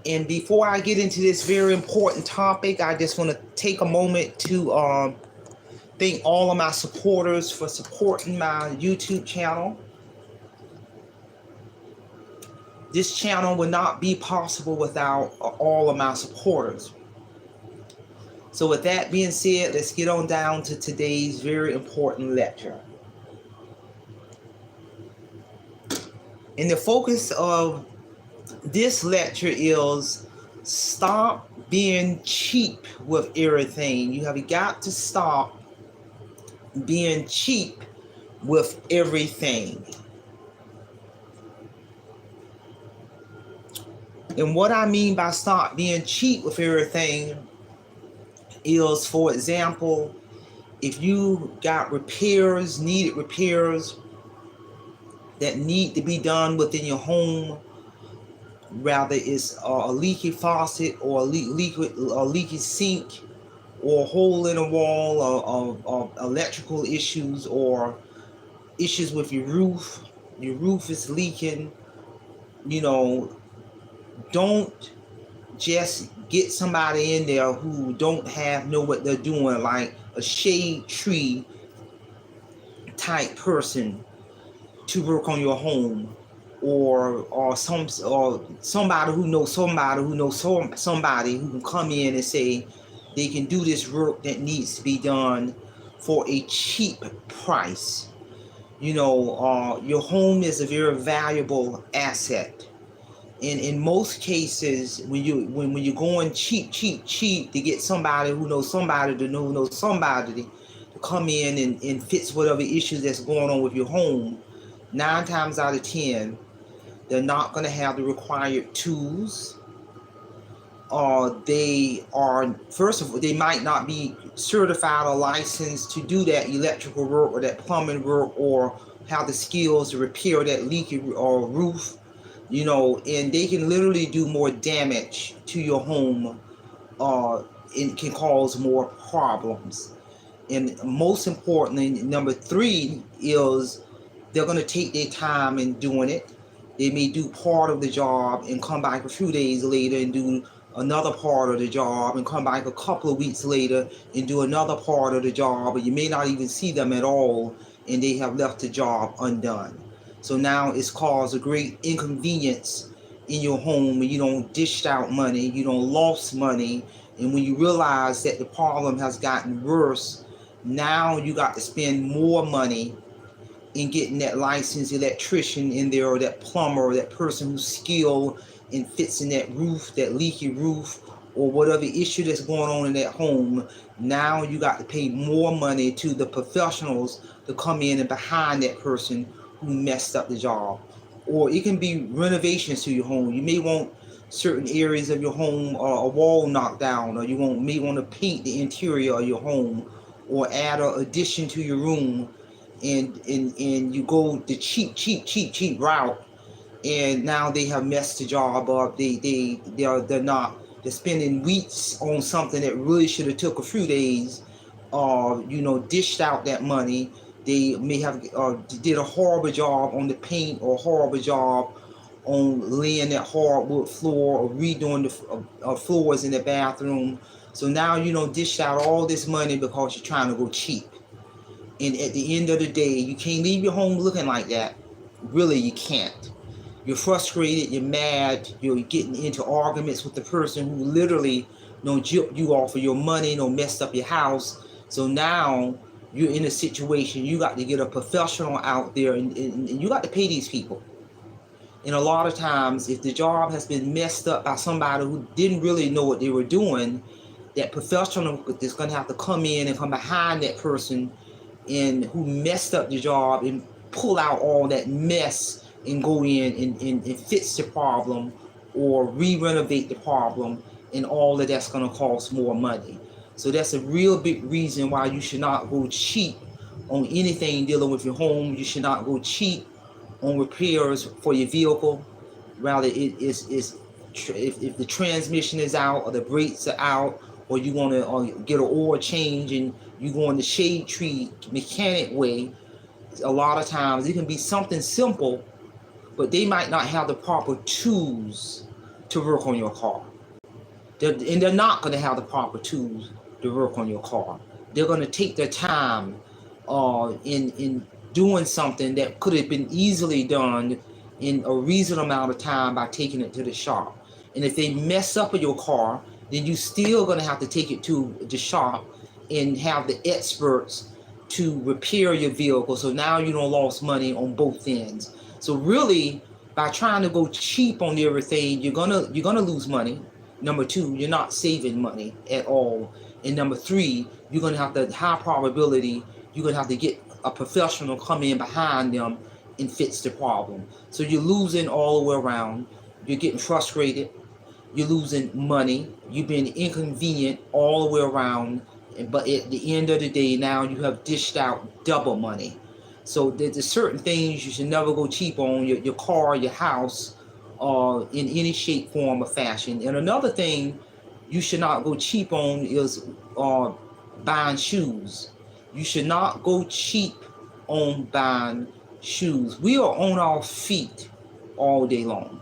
And before I get into this very important topic, I just want to take a moment to thank all of my supporters for supporting my YouTube channel. This channel would not be possible without all of my supporters. So with that being said, let's get on down to today's very important lecture. And the focus of this lecture is stop being cheap with everything. You have got to stop being cheap with everything. And what I mean by stop being cheap with everything is, for example, if you got needed repairs that need to be done within your home, rather it's a leaky faucet or a leaky sink or a hole in a wall of electrical issues or issues with your roof is leaking, don't just get somebody in there who don't know what they're doing, like a shade tree type person to work on your home, or somebody who knows somebody who can come in and say they can do this work that needs to be done for a cheap price. Your home is a very valuable asset. And in most cases, when you're going cheap to get somebody who knows somebody to come in and fix whatever issues that's going on with your home, 9 times out of 10, they're not going to have the required tools. They might not be certified or licensed to do that electrical work or that plumbing work, or have the skills to repair that leaky roof. And they can literally do more damage to your home. It can cause more problems. And most importantly, number 3 is they're going to take their time in doing it. They may do part of the job and come back a few days later and do another part of the job, and come back a couple of weeks later and do another part of the job, but you may not even see them at all, and they have left the job undone. So now it's caused a great inconvenience in your home, and you don't dished out money, you don't lost money, and when you realize that the problem has gotten worse, now you got to spend more money in getting that licensed electrician in there, or that plumber, or that person who's skilled in fixing that roof, that leaky roof, or whatever issue that's going on in that home. Now you got to pay more money to the professionals to come in and behind that person who messed up the job. Or it can be renovations to your home. You may want certain areas of your home, a wall knocked down, or you may want to paint the interior of your home, or add an addition to your room, and you go the cheap route, and now they have messed the job up. They're spending weeks on something that really should have took a few days. Dished out that money. They may have did a horrible job on the paint, or a horrible job on laying that hardwood floor, or redoing the floors in the bathroom. So now dished out all this money because you're trying to go cheap. And at the end of the day, you can't leave your home looking like that. Really, you can't. You're frustrated, you're mad, you're getting into arguments with the person who literally gypped you off of your money, messed up your house. So now you're in a situation, you got to get a professional out there, and you got to pay these people. And a lot of times, if the job has been messed up by somebody who didn't really know what they were doing, that professional is going to have to come in and come behind that person and who messed up the job, and pull out all that mess and go in and fix the problem, or re-renovate the problem, and all of that's going to cost more money. So that's a real big reason why you should not go cheap on anything dealing with your home. You should not go cheap on repairs for your vehicle. Rather, if the transmission is out, or the brakes are out, or you want to get an oil change, and you go on the shade tree mechanic way, a lot of times it can be something simple, but they might not have the proper tools to work on your car. And they're not going to have the proper tools to work on your car. They're going to take their time in doing something that could have been easily done in a reasonable amount of time by taking it to the shop. And if they mess up with your car, then you still going to have to take it to the shop and have the experts to repair your vehicle. So now you don't lost money on both ends. So really, by trying to go cheap on everything, you're gonna lose money. Number two, you're not saving money at all. And number three, you're gonna have the high probability you're gonna have to get a professional come in behind them and fix the problem. So you're losing all the way around. You're getting frustrated. You're losing money. You've been inconvenient all the way around. But at the end of the day, now you have dished out double money. So there's certain things you should never go cheap on, your car, your house, in any shape, form, or fashion. And another thing you should not go cheap on is buying shoes. You should not go cheap on buying shoes. We are on our feet all day long.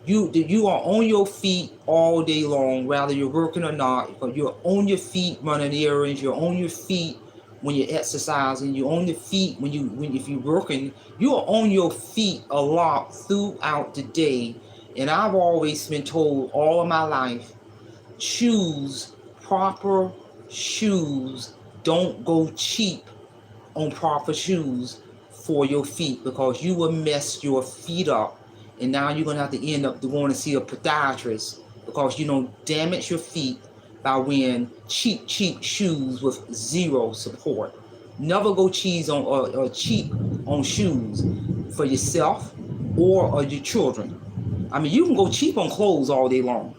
You are on your feet all day long, whether you're working or not. You're on your feet running errands. You're on your feet when you're exercising. You're on your feet if you're working. You are on your feet a lot throughout the day. And I've always been told all of my life, shoes, proper shoes, don't go cheap on proper shoes for your feet, because you will mess your feet up. And now you're going to have to end up going to see a podiatrist because you don't damage your feet by wearing cheap shoes with zero support. Never go cheap on shoes for yourself or your children. I mean, you can go cheap on clothes all day long,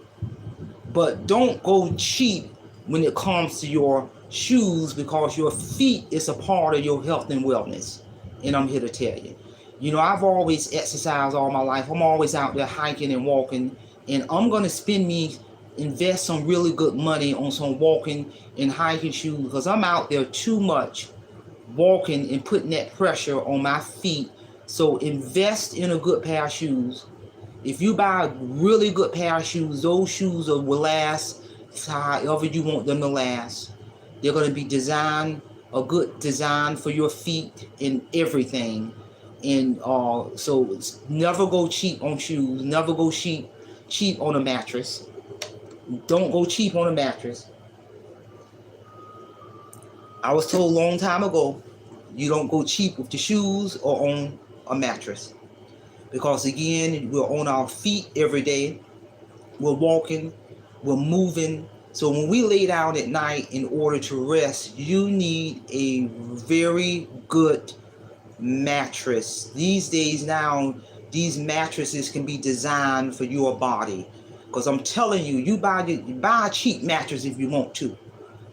but don't go cheap when it comes to your shoes, because your feet is a part of your health and wellness. And I'm here to tell you. You know, I've always exercised all my life. I'm always out there hiking and walking, and I'm going to invest some really good money on some walking and hiking shoes, because I'm out there too much walking and putting that pressure on my feet. So invest in a good pair of shoes. If you buy a really good pair of shoes, those shoes will last however you want them to last. They're going to be a good design for your feet and everything. And so never go cheap on shoes. Never go cheap on a mattress. Don't go cheap on a mattress. I was told a long time ago, you don't go cheap with the shoes or on a mattress. Because again, we're on our feet every day. We're walking, we're moving. So when we lay down at night in order to rest, you need a very good mattress. These days now, these mattresses can be designed for your body. Because I'm telling you, you buy a cheap mattress if you want to.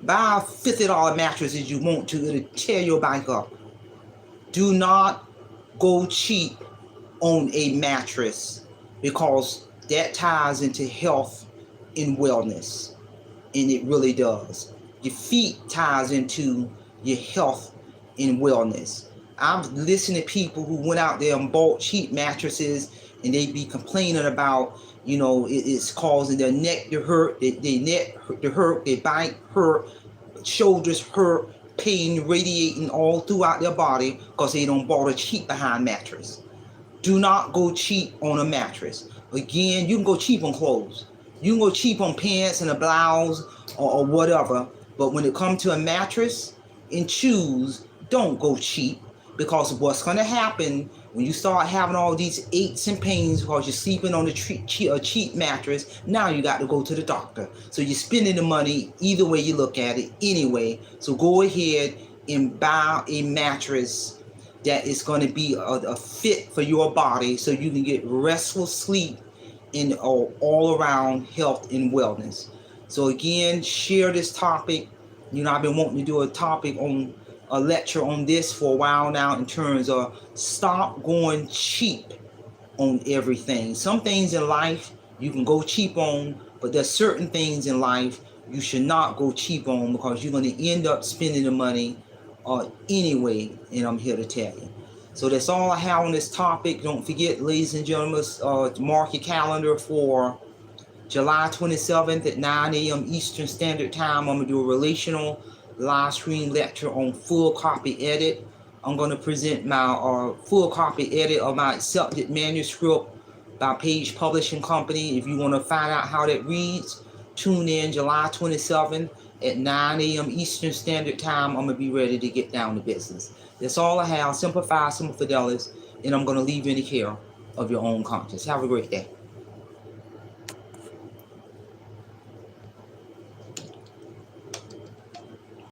Buy a $50 mattress if you want to. It'll tear your back up. Do not go cheap on a mattress, because that ties into health and wellness. And it really does. Your feet ties into your health and wellness. I've listened to people who went out there and bought cheap mattresses, and they be complaining about, you know, it's causing their neck to hurt, their neck to hurt, their back hurt, shoulders hurt, pain radiating all throughout their body because they don't bought a cheap behind mattress. Do not go cheap on a mattress. Again, you can go cheap on clothes. You can go cheap on pants and a blouse or whatever. But when it comes to a mattress and shoes, don't go cheap, because what's going to happen when you start having all these aches and pains because you're sleeping on a cheap mattress, now you got to go to the doctor. So you're spending the money either way you look at it anyway. So go ahead and buy a mattress that is going to be a fit for your body, so you can get restful sleep and all around health and wellness. So again, share this topic. You know, I've been wanting to do a lecture on this for a while now, in terms of stop going cheap on everything. Some things in life you can go cheap on, but there's certain things in life you should not go cheap on, because you're going to end up spending the money anyway, and I'm here to tell you. So that's all I have on this topic. Don't forget, ladies and gentlemen, mark your calendar for July 27th at 9 a.m. Eastern Standard Time, I'm going to do a relational live stream lecture on full copy edit. I'm going to present my full copy edit of my accepted manuscript by Page Publishing Company. If you want to find out how that reads, tune in July 27th at 9 a.m. Eastern Standard Time. I'm going to be ready to get down to business. That's all I have. Simplify, Simple Fidelis, and I'm going to leave you in the care of your own conscience. Have a great day.